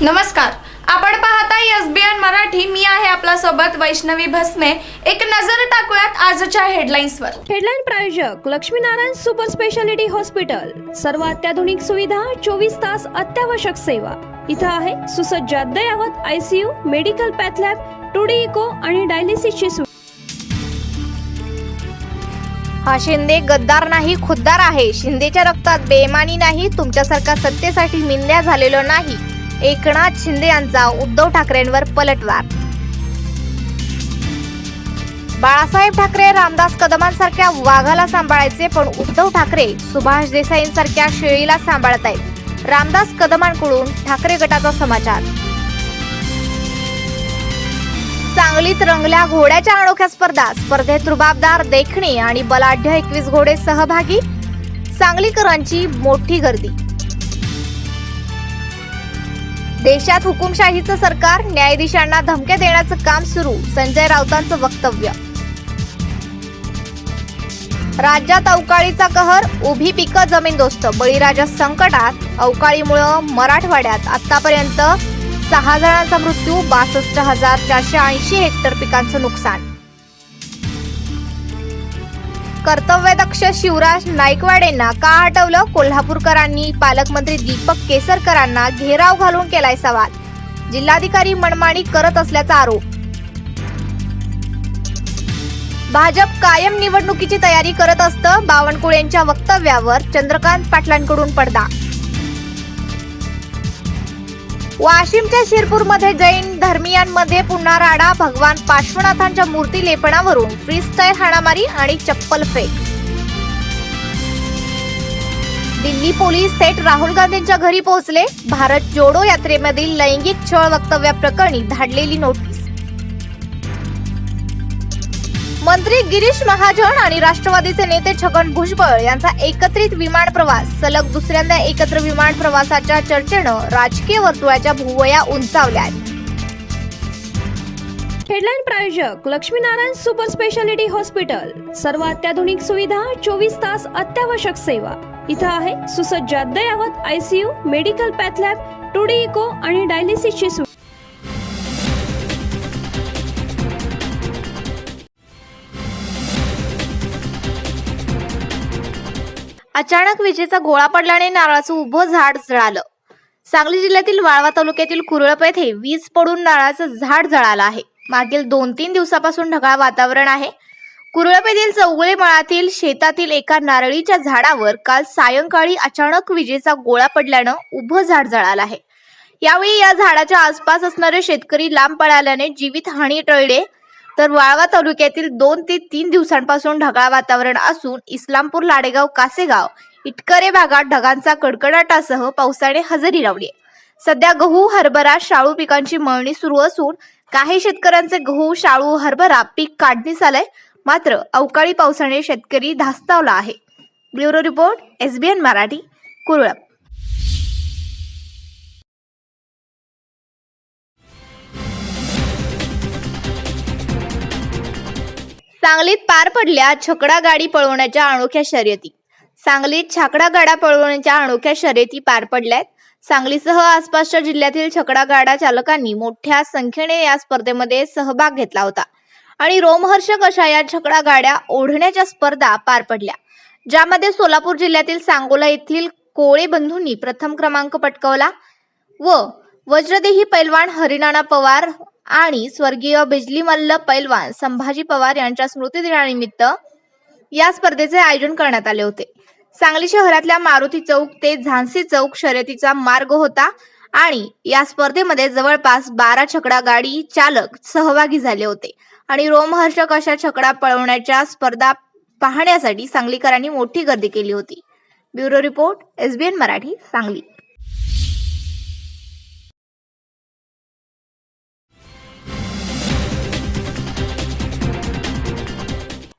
नमस्कार, आपण पाहताय SBN मराठी. मी आहे आपल्या सोबत वैष्णवी भस्मे. एक नजर टाकूयात आजच्या हेडलाईन्सवर. हेडलाईन प्रायोजक लक्ष्मीनारायण सुपर स्पेशालिटी हॉस्पिटल. सर्व अत्याधुनिक सुविधा, 24 तास अत्यावश्यक सेवा. इथं आहे सुसज्ज अद्ययावत ICU, medical path lab, 2D echo आणि डायलिसिसची सुविधा. हा शिंदे गद्दार नाही, खुद्दार आहे. शिंदेच्या रक्तात बेईमानी नाही, तुमच्यासारखा सत्तेसाठी मिंद्या झालेलो नाही. एकनाथ शिंदे यांचा उद्धव ठाकरेंवर पलटवार. बाळासाहेब ठाकरे रामदास कदमांसारख्या वाघाला सांभाळायचे, पण उद्धव ठाकरे सुभाष देसाईंसारख्या शेळीला सांभाळत आहेत. रामदास कदमांकडून ठाकरे गटाचा समाचार. सांगलीत रंगल्या घोड्याच्या अनोख्या स्पर्धा. स्पर्धेत रुबाबदार, देखणी आणि बलाढ्य 21 घोडे सहभागी. सांगलीकरांची मोठी गर्दी. देशात हुकुमशाहीचं सरकार, न्यायाधीशांना धमक्या देण्याचं काम सुरू. संजय राऊतांचं वक्तव्य. राज्यात अवकाळीचा कहर, उभी पिकं जमीनदोस्त. बळीराजा संकटात. अवकाळीमुळे मराठवाड्यात आतापर्यंत 6 जणांचा मृत्यू, 62,480 हेक्टर पिकांचं नुकसान. कर्तव्यदक्ष शिवराज नाईकवाडेंना का हटवलं? कोल्हापूरकरांनी पालकमंत्री दीपक केसरकरांना घेराव घालून केलाय सवाल. जिल्हाधिकारी मनमानी करत असल्याचा आरोप. भाजप कायम निवडणुकीची तयारी करत असतं. बावनकुळेंच्या वक्तव्यावर चंद्रकांत पाटलांकडून पडदा. वाशिमच्या शिरपूरमध्ये जैन धर्मीयांमध्ये पुन्हा राडा. भगवान पार्श्वनाथांच्या मूर्ती लेपनावरून फ्रीस्टाईल हाणामारी आणि चप्पल फेक. दिल्ली पोलीस थेट राहुल गांधींच्या घरी पोहोचले. भारत जोडो यात्रेमधील लैंगिक छळ वक्तव्याप्रकरणी धाडलेली नोटीस. मंत्री गिरीश महाजन आणि राष्ट्रवादीचे नेते छगन भुजबळ यांचा एकत्रित विमान प्रवास. सलग दुसऱ्यांदा एकत्र विमान प्रवासाच्या चर्चेनं राजकीय वर्तुळाच्या भुवया उंचावल्या. हेडलाईन प्रायोजक लक्ष्मीनारायण सुपर स्पेशालिटी हॉस्पिटल. सर्व अत्याधुनिक सुविधा, 24 तास अत्यावश्यक सेवा. इथं आहे सुसज्ज अद्ययावत ICU, medical path lab, 2D echo आणि डायलिसिसची सुविधा. अचानक विजेचा गोळा पडल्याने नारळाचं उभं झाड जळालं. सांगली जिल्ह्यातील वाळवा तालुक्यातील कुरळप येथे वीज पडून नारळाचं झाड जळालं आहे. मागील 2-3 दिवसापासून ढगाळ वातावरण आहे. कुरळप येथील चौगुळे मळातील शेतातील एका नारळीच्या झाडावर काल सायंकाळी अचानक विजेचा गोळा पडल्यानं उभं झाड जळालं आहे. यावेळी या झाडाच्या आसपास असणारे शेतकरी लांब पळाल्याने जीवितहानी टळली. तर वाळवा तालुक्यातील 2 ते 3 दिवसांपासून ढगाळ वातावरण असून इस्लामपूर, लाडेगाव, कासेगाव, इटकरे भागात ढगांचा कडकडाटासह पावसाने हजेरी लावली. सध्या गहू, हरभरा, शाळू पिकांची मळणी सुरू असून काही शेतकऱ्यांचे गहू, शाळू, हरभरा पीक काढणीस आलंय. मात्र अवकाळी पावसाने शेतकरी धास्तावला आहे. Bureau report, SBN Marathi, Kurlap. सांगलीत पार पडल्या छकडा गाडी पळवण्याच्या अनोख्या शर्यती. सांगलीत छकडा गाडा पळवण्याच्या अनोख्या शर्यती पार पडल्यात. सांगलीसह आसपासच्या जिल्ह्यातील छकडा गाडा चालकांनी मोठ्या संख्येने या स्पर्धेमध्ये सहभाग घेतला होता आणि रोमहर्षक अशा या छकडा गाड्या ओढण्याच्या स्पर्धा पार पडल्या, ज्यामध्ये सोलापूर जिल्ह्यातील सांगोला येथील कोळे बंधूंनी प्रथम क्रमांक पटकावला व वज्रदेही पैलवान हरिनाना पवार आणि स्वर्गीय बिजली मल्ल पैलवान संभाजी पवार यांच्या स्मृतिदिनानिमित्त या स्पर्धेचे आयोजन करण्यात आले होते. सांगली शहरातल्या मारुती चौक ते झांसी चौक शर्यतीचा मार्ग होता आणि या स्पर्धेमध्ये जवळपास 12 छकडा गाडी चालक सहभागी झाले होते आणि रोमहर्षक अशा छकडा पळवण्याच्या स्पर्धा पाहण्यासाठी सांगलीकरांनी मोठी गर्दी केली होती. Bureau report, SBN Marathi, Sangli.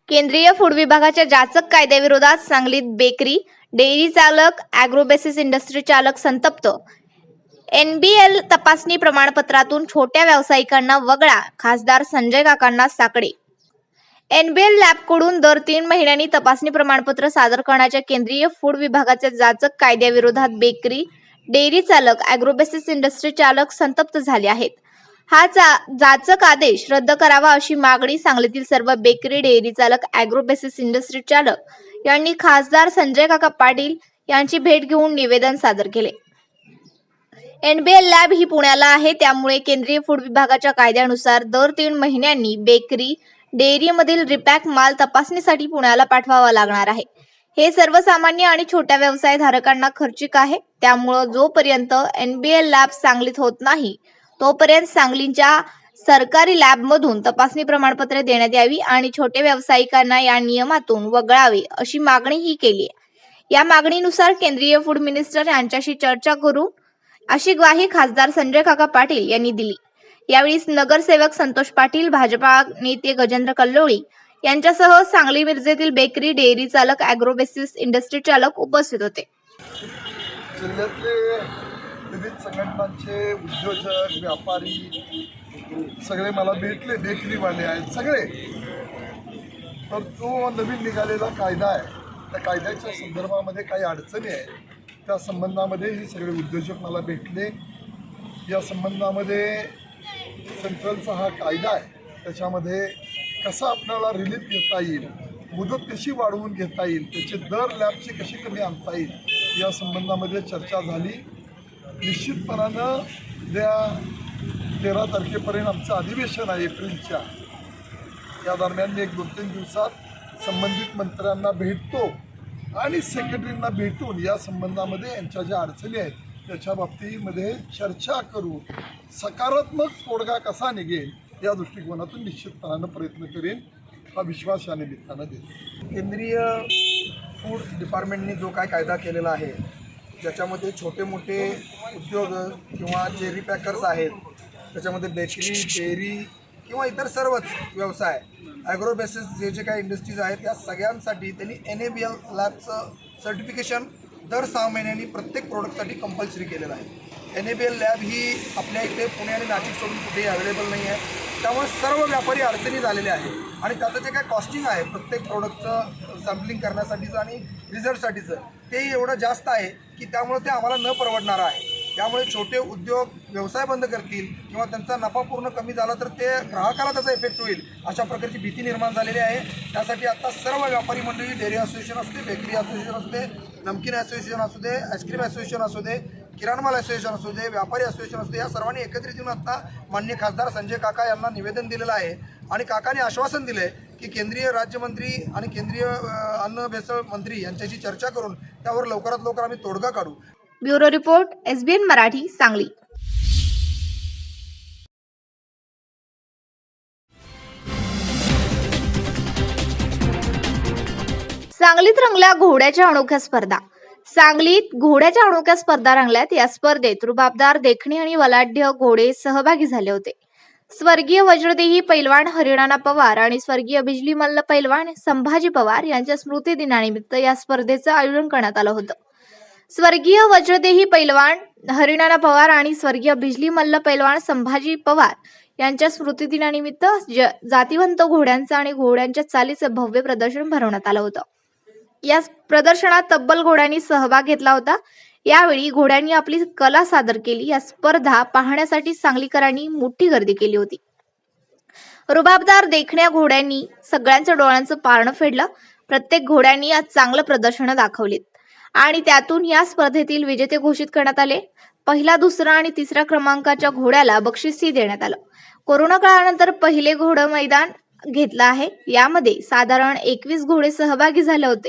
केंद्रीय फूड विभागाच्या जाचक कायद्याविरोधात सांगलीत बेकरी, डेअरी चालक, ॲग्रोबेसिस इंडस्ट्री चालक संतप्त. NBL तपासणी प्रमाणपत्रातून छोट्या व्यावसायिकांना वगळा. खासदार संजय काकांना साकडे. NBL लॅबकडून दर 3 महिन्यांनी तपासणी प्रमाणपत्र सादर करण्याच्या केंद्रीय फूड विभागाच्या जाचक कायद्याविरोधात बेकरी, डेअरी चालक, ॲग्रोबेसिस इंडस्ट्री चालक संतप्त झाले आहेत. हा जाचक आदेश रद्द करावा अशी मागणी सांगलीतील सर्व बेकरी, डेअरी चालक, ॲग्रोबेसिस इंडस्ट्री चालक यांनी खासदार संजय काका पाटील यांची भेट घेऊन निवेदन सादर केले. NBL लॅब ही पुण्याला आहे, त्यामुळे केंद्रीय फूड विभागाच्या कायद्यानुसार दर 3 महिन्यांनी बेकरी, डेअरीमधील रिपॅक माल तपासणीसाठी पुण्याला पाठवावा लागणार आहे. हे सर्वसामान्य आणि छोट्या व्यवसायधारकांना खर्चिक आहे. त्यामुळे जोपर्यंत NBL लॅब सांगलीत होत नाही तोपर्यंत सांगलीच्या सरकारी लॅबमधून तपासणी प्रमाणपत्रे देण्यात यावी आणि छोटे व्यावसायिकांना या नियमातून वगळावे अशी मागणीही केली आहे. या मागणीनुसार केंद्रीय फूड मिनिस्टर यांच्याशी चर्चा करू अशी ग्वाही खासदार संजय काका पाटील यांनी दिली. यावेळी नगरसेवक संतोष पाटील, भाजपा नेते गजेंद्र कल्लोळी यांच्यासह सांगली मिरजेतील बेकरी, डेअरी चालक, ॲग्रोबेसिस इंडस्ट्री चालक उपस्थित होते. जिल्ह्यातले विविध संघटनांचे उद्योजक, व्यापारी सगळे मला भेटले, बेकरीवाले आहेत सगळे. तर जो नवीन निघालेला कायदा आहे त्या कायद्याच्या संदर्भामध्ये काही अडचणी आहेत, त्या संबंधामध्ये हे सगळे उद्योजक मला भेटले. या संबंधामध्ये सेंट्रलचा हा कायदा आहे त्याच्यामध्ये कसा आपल्याला रिलीफ घेता येईल, मुदत कशी वाढवून घेता येईल, त्याचे दर लॅबचे कशी कमी आणता येईल या संबंधामध्ये चर्चा झाली. निश्चितपणानं उद्या 13 तारखेपर्यंत आमचं अधिवेशन आहे एप्रिलच्या. या दरम्यान मी 1-2-3 दिवसात संबंधित मंत्र्यांना भेटतो आणि सेक्रेटरींना भेटून या संबंधामध्ये यांच्या ज्या अडचणी आहेत त्याच्या बाबतीमध्ये चर्चा करू, सकारात्मक तोडगा कसा निघेल या दृष्टिकोनातून निश्चितपणानं प्रयत्न करेन, हा विश्वास या निमित्तानं देतो. केंद्रीय फूड डिपार्टमेंटने जो काय कायदा केलेला आहे ज्याच्यामध्ये छोटे मोठे उद्योग किंवा जे रिपॅकर्स आहेत, त्याच्यामध्ये बेकरी, डेअरी किंवा इतर सर्वच व्यवसाय, ॲग्रोबेसिस जे काही इंडस्ट्रीज आहेत त्या सगळ्यांसाठी त्यांनी NABL लॅबचं सर्टिफिकेशन दर 6 महिन्यांनी प्रत्येक प्रोडक्टसाठी कंपल्सरी केलेलं आहे. NABL लॅब ही आपल्या इथे पुणे आणि नाशिक सोडून कुठेही अवेलेबल नाही आहे. त्यामुळे सर्व व्यापारी अडचणी झालेले आहेत आणि त्याचं जे काय कॉस्टिंग आहे प्रत्येक प्रोडक्टचं सॅम्पलिंग करण्यासाठीचं आणि रिझल्टसाठीचं ते एवढं जास्त आहे की त्यामुळे ते आम्हाला न परवडणारं आहे. त्यामुळे छोटे उद्योग व्यवसाय बंद करतील किंवा त्यांचा नफा पूर्ण कमी झाला तर ते ग्राहकाला त्याचा इफेक्ट होईल अशा प्रकारची भीती निर्माण झालेली आहे. त्यासाठी आता सर्व व्यापारी मंडळी, डेअरी असोसिएशन असू दे, बेकरी असोसिएशन असू दे, नमकीन असोसिएशन असू दे, आईस्क्रीम असोसिएशन असू दे, किराणमाल असोसिएशन असू दे, व्यापारी असोसिएशन असू दे, या सर्वांनी एकत्रित येऊन आता माननीय खासदार संजय काका यांना निवेदन दिलेलं आहे आणि काकाने आश्वासन दिलं आहे की केंद्रीय राज्यमंत्री आणि केंद्रीय अन्न भेसळ मंत्री यांच्याशी चर्चा करून त्यावर लवकरात लवकर आम्ही तोडगा काढू. Bureau report, SBN Marathi, Sangli. सांगलीत रंगल्या घोड्याच्या अनोख्या स्पर्धा. सांगलीत घोड्याच्या अनोख्या स्पर्धा रंगल्यात. या स्पर्धेत रुबाबदार, देखणी आणि बलाढ्य घोडे सहभागी झाले होते. स्वर्गीय वज्रदेही पैलवान हरिणाना पवार आणि स्वर्गीय बिजली मल्ल पैलवान संभाजी पवार यांच्या स्मृती दिनानिमित्त या स्पर्धेचं आयोजन करण्यात आलं होतं. स्वर्गीय वज्रदेही पैलवान हरिणाना पवार आणि स्वर्गीय बिजली मल्ल पैलवान संभाजी पवार यांच्या स्मृतिदिनानिमित्त जातिवंत घोड्यांचं आणि घोड्यांच्या चालीचं भव्य प्रदर्शन भरवण्यात आलं होतं. या प्रदर्शनात तब्बल घोड्यांनी सहभाग घेतला होता. यावेळी घोड्यांनी आपली कला सादर केली. या स्पर्धा पाहण्यासाठी सांगलीकरांनी मोठी गर्दी केली होती. रुबाबदार देखण्या घोड्यांनी सगळ्यांच्या डोळ्यांचं पारणं फेडलं. प्रत्येक घोड्यांनी आज चांगलं प्रदर्शन दाखवलीत आणि त्यातून या स्पर्धेतील विजेते घोषित करण्यात आले. पहिला, दुसरा आणि तिसऱ्या क्रमांकाच्या घोड्याला बक्षीसही देण्यात आलं. कोरोना काळानंतर पहिले घोडं मैदान घेतलं आहे. यामध्ये साधारण 21 घोडे सहभागी झाले होते.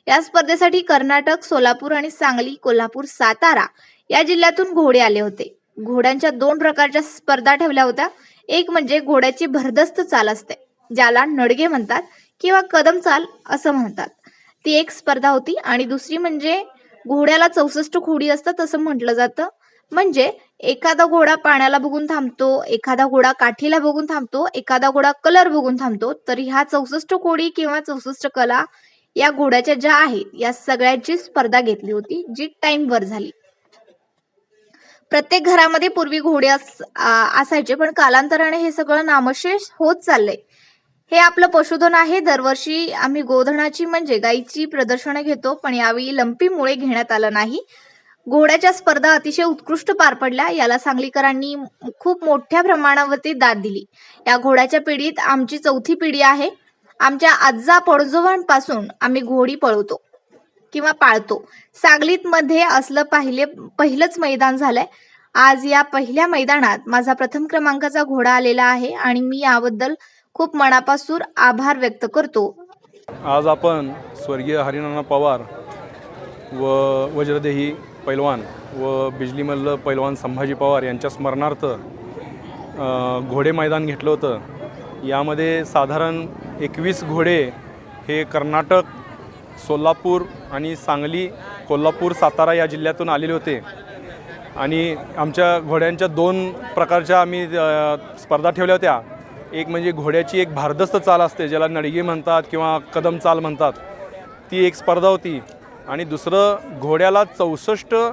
या स्पर्धेसाठी कर्नाटक, सोलापूर आणि सांगली, कोल्हापूर, सातारा या जिल्ह्यातून घोडे आले होते. घोड्यांच्या 2 प्रकारच्या स्पर्धा ठेवल्या होत्या. एक म्हणजे घोड्याची भरदस्त चाल असते, ज्याला नडगे म्हणतात किंवा कदम चाल असं म्हणतात, ती एक स्पर्धा होती. आणि दुसरी म्हणजे घोड्याला 64 खोडी असतात असं म्हटलं जातं. म्हणजे एखादा घोडा पाण्याला बघून थांबतो, एखादा घोडा काठीला बघून थांबतो, एखादा घोडा कलर बघून थांबतो. तर ह्या 64 खोडी किंवा 64 कला या घोड्याच्या ज्या आहेत या सगळ्याची स्पर्धा घेतली होती, जी टाइमवर झाली. प्रत्येक घरामध्ये पूर्वी घोडे असायचे, पण कालांतराने हे सगळं नामशेष होत चाललंय. हे आपलं पशुधन आहे. दरवर्षी आम्ही गोधनाची म्हणजे गायीची प्रदर्शनं घेतो, पण यावेळी लंपीमुळे घेण्यात आलं नाही. घोड्याच्या स्पर्धा अतिशय उत्कृष्ट पार पडल्या. याला सांगलीकरांनी खूप मोठ्या प्रमाणावरती दाद दिली. या घोड्याच्या पिढीत आमची चौथी पिढी आहे. आमच्या आजा पडोजोबांपासून आम्ही घोडी पळवतो किंवा पाळतो. सांगलीत मध्ये असलं पहिलंच मैदान झालंय. आज या पहिल्या मैदानात माझा प्रथम क्रमांकाचा घोडा आलेला आहे आणि मी याबद्दल खूप मनापासून आभार व्यक्त करतो. आज आपण स्वर्गीय हरिनाना पवार व वज्रदेही पैलवान व बिजलीमल्ल पैलवान संभाजी पवार यांच्या स्मरणार्थ घोडे मैदान घेतलं होतं. यामध्ये साधारण 21 घोडे हे कर्नाटक, सोलापूर आणि सांगली, कोल्हापूर, सातारा या जिल्ह्यातून आलेले होते. आणि आमच्या घोड्यांच्या 2 प्रकारच्या आम्ही स्पर्धा ठेवल्या होत्या. एक म्हणजे घोड्याची एक भारदस्त चाल असते, ज्याला नडगी म्हणतात किंवा कदम चाल म्हणतात, ती एक स्पर्धा होती. आणि दुसरं घोड्याला 64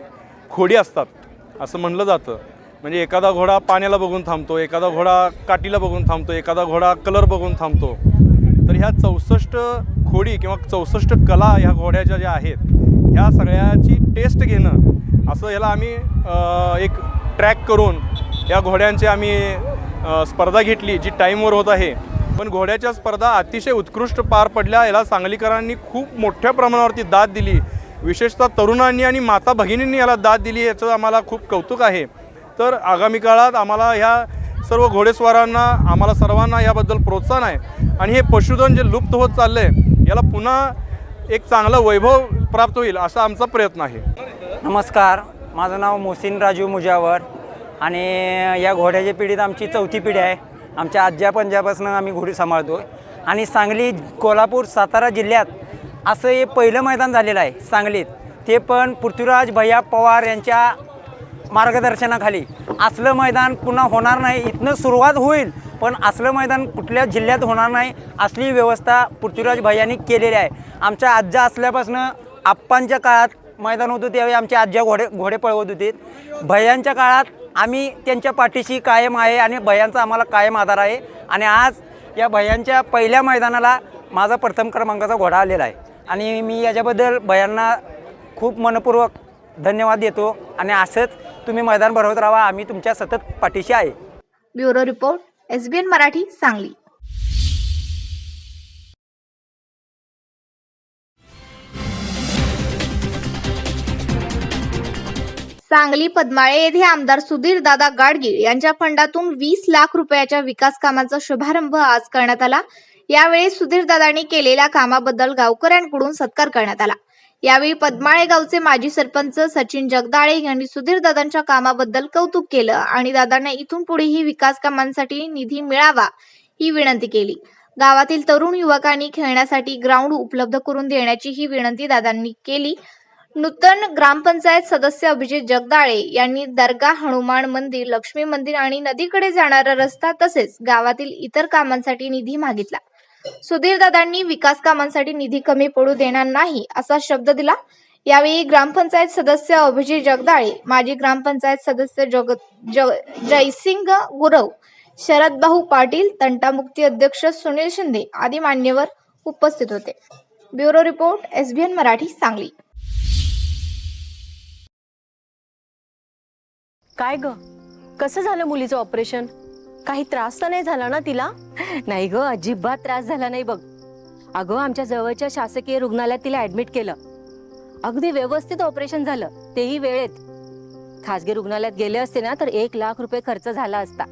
खोडी असतात असं म्हणलं जातं. म्हणजे एखादा घोडा पाण्याला बघून थांबतो, एखादा घोडा काठीला बघून थांबतो, एखादा घोडा कलर बघून थांबतो. तर ह्या 64 खोडी किंवा 64 कला ह्या घोड्याच्या ज्या आहेत, ह्या सगळ्याची टेस्ट घेणं असं ह्याला आम्ही एक ट्रॅक करून या घोड्यांची आम्ही स्पर्धा घेतली, जी टाईमवर होत आहे. पण घोड्याच्या स्पर्धा अतिशय उत्कृष्ट पार पडल्या. याला सांगलीकरांनी खूप मोठ्या प्रमाणावरती दाद दिली. विशेषतः तरुणांनी आणि माता भगिनींनी याला दाद दिली, याचं आम्हाला खूप कौतुक आहे. तर आगामी काळात आम्हाला ह्या सर्व घोडेस्वारांना, आम्हाला सर्वांना याबद्दल प्रोत्साहन आहे. आणि हे पशुधन जे लुप्त होत चाललं आहे, याला पुन्हा एक चांगलं वैभव प्राप्त होईल असा आमचा प्रयत्न आहे. नमस्कार, माझं नाव मोहसिन राजू मुजावर आणि या घोड्याच्या पिढीत आमची चौथी पिढी आहे. आमच्या आज्या पंजापासून आम्ही घोडी सांभाळतो. आणि सांगली, कोल्हापूर, सातारा जिल्ह्यात असं हे पहिलं मैदान झालेलं आहे सांगलीत. ते पण पृथ्वीराज भैया पवार यांच्या मार्गदर्शनाखाली. असलं मैदान पुन्हा होणार नाही. इथनं सुरुवात होईल, पण असलं मैदान कुठल्या जिल्ह्यात होणार नाही. असली व्यवस्था पृथ्वीराज भैयांनी केलेली आहे. आमच्या आज्या असल्यापासून आप्पांच्या काळात मैदान होतं, त्यावेळी आमच्या आज्या घोडे पळवत होते. भैयांच्या काळात आम्ही त्यांच्या पाठीशी कायम आहे आणि भैयांचा आम्हाला कायम आधार आहे. आणि आज या भैयांच्या पहिल्या मैदानाला माझा प्रथम क्रमांकाचा घोडा आलेला आहे. आणि मी याच्याबद्दल भैयांना खूप मनपूर्वक धन्यवाद देतो. आणि असंच तुम्ही मैदान भरवत राहा, आम्ही तुमच्या सतत पाठीशी आहे. Bureau report, SBN Marathi, Sangli. Sangli Padmale येथे आमदार सुधीर दादा गाडगीळ यांच्या फंडातून 20 लाख रुपयाच्या विकास कामांचा शुभारंभ आज करण्यात आला. यावेळी सुधीर दादांनी केलेल्या कामाबद्दल गावकऱ्यांकडून सत्कार करण्यात आला. यावेळी पद्माळे गावचे माजी सरपंच सचिन जगदाळे यांनी सुधीर दादांच्या कामाबद्दल कौतुक केलं आणि दादांना इथून पुढेही विकास कामांसाठी निधी मिळावा ही विनंती केली. गावातील तरुण युवकांनी खेळण्यासाठी ग्राउंड उपलब्ध करून देण्याची ही विनंती दादांनी केली. नूतन ग्रामपंचायत सदस्य अभिजित जगदाळे यांनी दर्गा, हनुमान मंदिर, लक्ष्मी मंदिर आणि नदीकडे जाणारा रस्ता तसेच गावातील इतर कामांसाठी निधी मागितला. सुधीर दादांनी विकास कामांसाठी निधी कमी पडू देणार नाही असा शब्द दिला. यावेळी ग्रामपंचायत सदस्य अभिजित जगदाळे, माजी ग्रामपंचायत सदस्य जयसिंग गुरव, शरद भाऊ पाटील, तंटामुक्ती अध्यक्ष सुनील शिंदे आदी मान्यवर उपस्थित होते. Bureau report, SBN Marathi, Sangli. काय ग, कसं झालं मुलीचं ऑपरेशन? काही त्रास तर नाही झाला ना तिला? नाही ग, अजिबात त्रास झाला नाही बघ. अगं, आमच्या जवळच्या शासकीय रुग्णालयात तिला ऍडमिट केलं. अगदी व्यवस्थित ऑपरेशन झालं, तेही वेळेत. खासगी रुग्णालयात गेले असते ना तर 1 लाख रुपये खर्च झाला असता.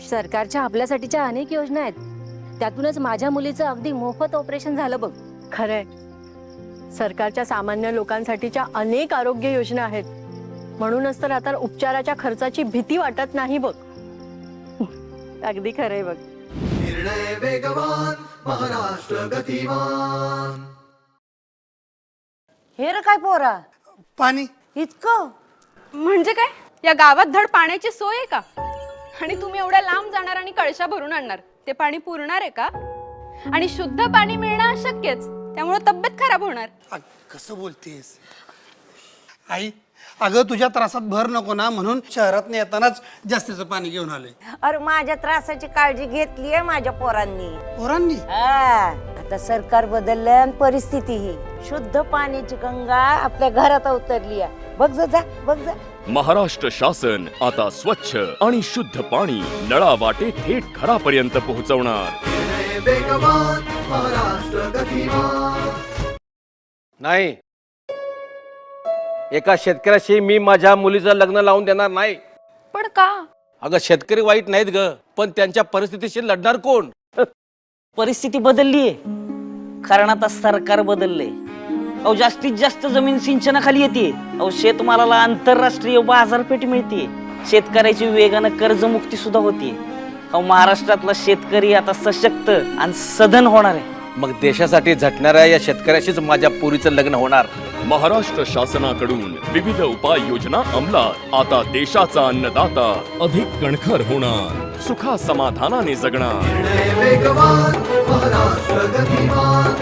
सरकारच्या आपल्यासाठीच्या अनेक योजना आहेत, त्यातूनच माझ्या मुलीचं अगदी मोफत ऑपरेशन झालं बघ. खरंय, सरकारच्या सामान्य लोकांसाठीच्या अनेक आरोग्य योजना आहेत. म्हणूनच तर आता उपचाराच्या खर्चाची भीती वाटत नाही बघ. अगदी खरंय बघ. निर्णय वेगवान, महाराष्ट्र गतिमान. हे रे काय पोरा, पाणी इतकं म्हणजे काय, या गावात धड पाण्याची सोय आहे का? आणि तुम्ही एवढ्या लांब जाणार आणि कळशा भरून आणणार, ते पाणी पुरणार आहे का? आणि शुद्ध पाणी मिळणं अशक्यच, त्यामुळे तब्येत खराब होणार. कसं बोलतेस आई? अगं, तुझ्या त्रासात भर नको ना म्हणून शहरात येतानाच जास्तीचं पाणी घेऊन आले. अरे माझ्या त्रासाची काळजी घेतली आहे माझ्या पोरांनी. पोरांनी? आता सरकार बदललं आणि परिस्थिती ही शुद्ध पाण्याची गंगा आपल्या घरात अवतरली आहे. बघ जा, बघ जा. महाराष्ट्र शासन आता स्वच्छ आणि शुद्ध पाणी नळा वाटे थेट घरापर्यंत पोहोचवणार. निर्णय वेगवान महाराष्ट्र गतिमान. नाही, एका शेतकऱ्याशी मी माझ्या मुलीचं लग्न लावून देणार नाही. पण का? अगं शेतकरी वाईट नाहीत ग, पण त्यांच्या परिस्थितीशी लढणार कोण? परिस्थिती बदलली आहे, कारण आता सरकार बदललंय. अहो जास्तीत जास्त जमीन सिंचनाखाली येते. अहो शेतमालाला आंतरराष्ट्रीय बाजारपेठ मिळते. शेतकऱ्याची वेगानं कर्जमुक्ती सुद्धा होती. अहो महाराष्ट्रातला शेतकरी आता सशक्त आणि सधन होणार आहे. मग देशासाठी झटणाऱ्या या शेतकऱ्याशीच माझ्या पोरीचं लग्न होणार. महाराष्ट्र शासनाकडून विविध उपाययोजना अंमलात. आता देशाचा अन्नदाता अधिक कणखर होणार, सुखा समाधानाने जगणार. निर्णय वेगवान महाराष्ट्र गतिमान.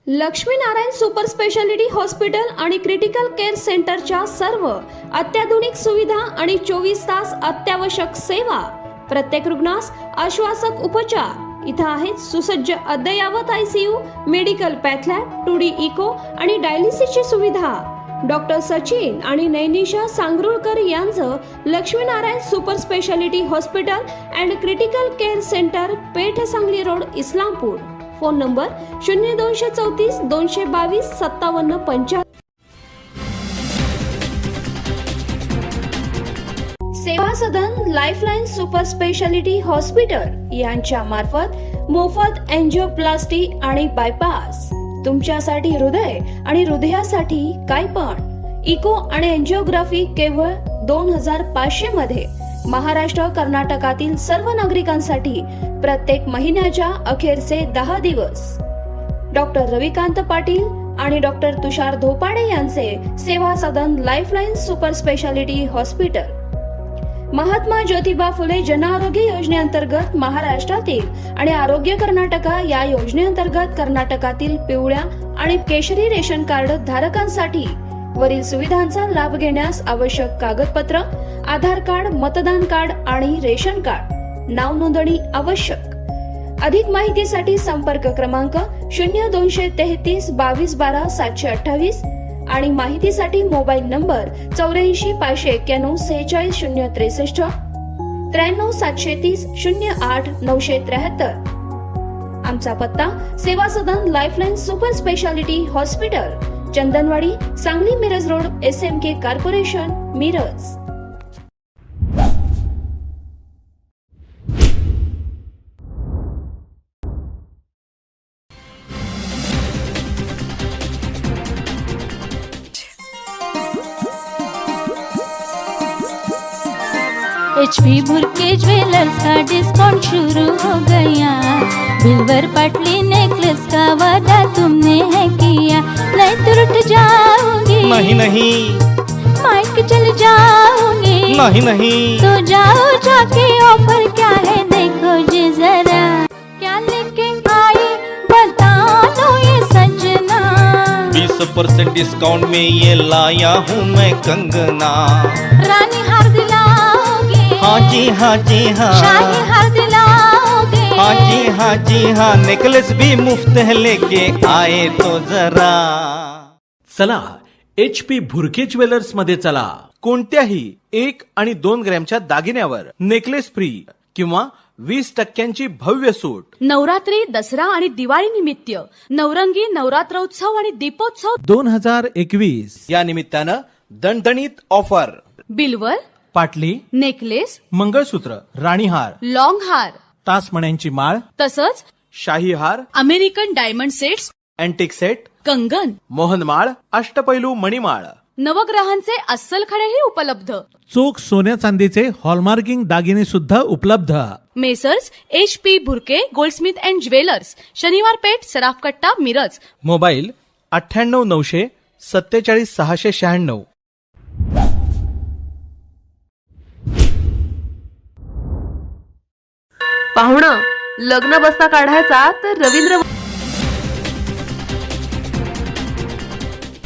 लक्ष्मीनारायण सुपर स्पेशालिटी हॉस्पिटल आणि क्रिटिकल केअर सेंटरच्या सर्व अत्याधुनिक सुविधा आणि 24 तास अत्यावश्यक सेवा. प्रत्येक रुग्णास आश्वासक उपचार. इथं आहेत सुसज्ज अद्ययावत ICU, medical path lab, 2D echo आणि डायलिसिसची सुविधा. डॉक्टर सचिन आणि नैनिशा सांगरुळकर यांचं Laxminarayan super speciality hospital and critical care centre, Peth Sangli road, Islampur. Phone number 0234 222 5775. Seva Sadan lifeline super speciality hospital यांच्या मार्फत मोफत एंजिओप्लास्टी आणि बायपास. तुमच्यासाठी हृदय आणि हृदयासाठी काय पण इको आणि एंजिओग्राफी केवळ 2500 मध्ये. महाराष्ट्र कर्नाटकातील सर्व नागरिकांसाठी प्रत्येक महिन्याच्या अखेरचे 10 दिवस. डॉक्टर रविकांत पाटील आणि डॉक्टर तुषार धोपाडे यांचे Seva Sadan lifeline super speciality hospital. Mahatma Jyotiba Phule Jan Arogya योजनेअंतर्गत महाराष्ट्रातील आणि आरोग्य कर्नाटका या योजनेअंतर्गत कर्नाटकातील पिवळ्या आणि केशरी रेशन कार्ड धारकांसाठी वरील सुविधांचा लाभ घेण्यास आवश्यक कागदपत्र: आधार कार्ड, मतदान कार्ड आणि रेशन कार्ड. नाव नोंदणी आवश्यक. अधिक माहितीसाठी संपर्क क्रमांक 0233 22 12 728 आणि माहितीसाठी मोबाईल नंबर 84 591 46 063 93 730 08 973. आमचा पत्ता Seva Sadan lifeline super speciality hospital, Chandanwadi, Sangli Miraj road, SMK corporation, Miraj. HP Burke jewellers का डिस्काउंट शुरू हो गया. बिल्वर पटली नेकलेस का वादा तुमने है किया. नहीं तो रुठ जाओगे. नहीं नहीं. माइक चल जाओगे. नहीं नहीं. तो जाओ जाके ऑफर क्या है देखो जी जरा. क्या लेके आई बता दो ये सजना. 20% डिस्काउंट में ये लाया हूँ मैं कंगना. रानी हार दिलाओगे. हाँ जी हाँ जी हाँ. शाही हार दिलाओगे. हाँ जी हाँ जी हाँ. नेकलेस भी मुफ्त है लेके आए तो जरा. चला HP भुरके ज्वेलर्स मध्ये चला. कोणत्याही 1 आणि 2 ग्रॅमच्या दागिन्यावर नेकलेस फ्री किंवा 20% भव्य सूट. नवरात्री, दसरा आणि दिवाळी निमित्त नवरंगी नवरात्रोत्सव आणि दीपोत्सव 2021 या निमित्तानं दणदणीत ऑफर. बिल्वर, पाटली, नेकलेस, मंगळसूत्र, राणीहार, लॉंग हार, तासमण्यांची माळ, तसंच शाही हार, American diamond sets, antique set, कंगन, मोहनमाळ, अष्टपैलू मणिमाळ, नवग्रहांचे अस्सल खडेही उपलब्ध. चोख सोन्या चांदीचे हॉलमार्किंग दागिने सुद्धा उपलब्ध. Messrs HP Bhurke Goldsmith and jewellers, शनिवार पेठ, सराफकट्टा, मिरज. मोबाईल 98 900 47 696. पाहुणं, लग्न बसता काढायचा तर रवींद्र.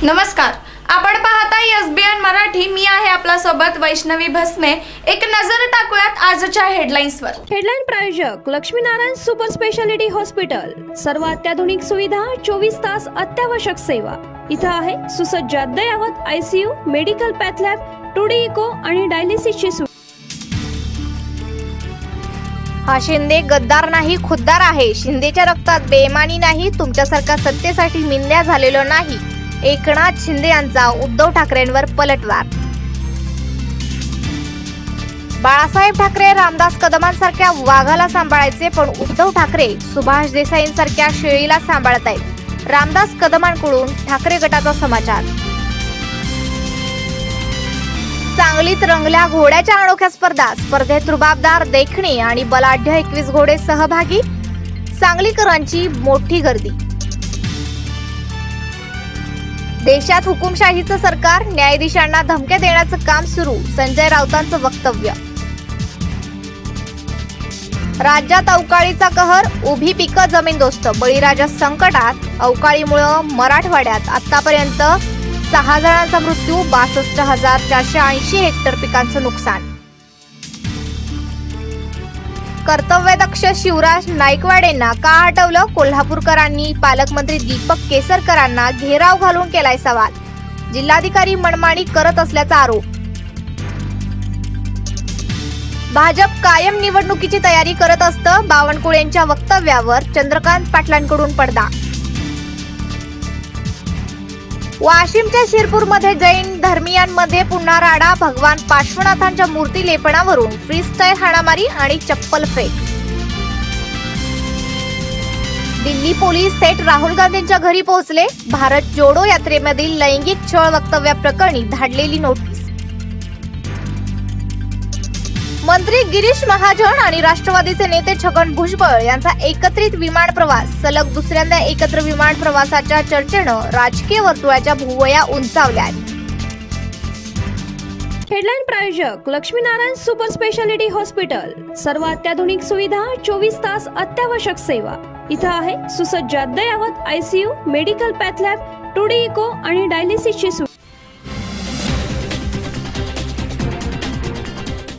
नमस्कार. आपण पाहता SBN मराठी. मी आहे आपल्या सोबत वैष्णवी भस्मे. एक नजर टाकूयात आजच्या हेडलाईन्सवर. हेडलाईन प्रायोजक लक्ष्मीनारायण सुपर स्पेशालिटी हॉस्पिटल. सर्व अत्याधुनिक सुविधा, 24 तास अत्यावश्यक सेवा. इथं आहे सुसज्ज अद्ययावत ICU, medical path lab, 2D echo आणि डायलिसिसची सुविधा. हा शिंदे गद्दार नाही, खुद्दार आहे. शिंदेच्या रक्तात बेईमानी नाही, तुमच्यासारखा सत्तेसाठी मिंद्या झालेलो नाही. एकनाथ शिंदे यांचा उद्धव ठाकरेंवर पलटवार. बाळासाहेब ठाकरे रामदास कदमांसारख्या वाघाला सांभाळायचे, पण उद्धव ठाकरे सुभाष देसाईंसारख्या शेळीला सांभाळत आहेत. रामदास कदमांकडून ठाकरे गटाचा समाचार. सांगलीत रंगल्या घोड्याच्या अनोख्या स्पर्धा. स्पर्धेत रुबाबदार, देखणी आणि बलाढ्य 21 घोडे सहभागी. सांगलीकरांची मोठी गर्दी. देशात हुकुमशाहीचं सरकार, न्यायाधीशांना धमक्या देण्याचं काम सुरू. संजय राऊतांचं वक्तव्य. राज्यात अवकाळीचा कहर, उभी पिकं जमीनदोस्त. बळीराजा संकटात. अवकाळीमुळं मराठवाड्यात आतापर्यंत 6 जणांचा मृत्यू, 62,480 हेक्टर पिकांचं नुकसान. कर्तव्यदक्ष शिवराज नाईकवाडेंना का हटवलं? कोल्हापूरकरांनी पालकमंत्री दीपक केसरकरांना घेराव घालून केलाय सवाल. जिल्हाधिकारी मनमानी करत असल्याचा आरोप. भाजप कायम निवडणुकीची तयारी करत असतं. बावनकुळेंच्या वक्तव्यावर चंद्रकांत पाटलांकडून पडदा. वाशिमच्या शिरपूरमध्ये जैन धर्मीयांमध्ये पुन्हा राडा. भगवान पार्श्वनाथांच्या मूर्ती लेपणावरून फ्रीस्टाईल हाणामारी आणि चप्पल फेक. दिल्ली पोलीस थेट राहुल गांधींच्या घरी पोहोचले. भारत जोडो यात्रेमधील लैंगिक छळ वक्तव्याप्रकरणी धाडलेली नोटीस. मंत्री गिरीश महाजन आणि राष्ट्रवादीचे नेते छगन भुजबळ यांचा एकत्रित विमान प्रवास. सलग दुसऱ्यांदा एकत्र विमान प्रवासाच्या चर्चेनं राजकीय वर्तुळाच्या भुवया उंचावल्या. हेडलाईन प्रायोजक लक्ष्मीनारायण सुपर स्पेशालिटी हॉस्पिटल. सर्व अत्याधुनिक सुविधा, 24 तास अत्यावश्यक सेवा. इथं आहे सुसज्ज अद्ययावत ICU, medical path lab, 2D echo आणि डायलिसिसची सुविधा.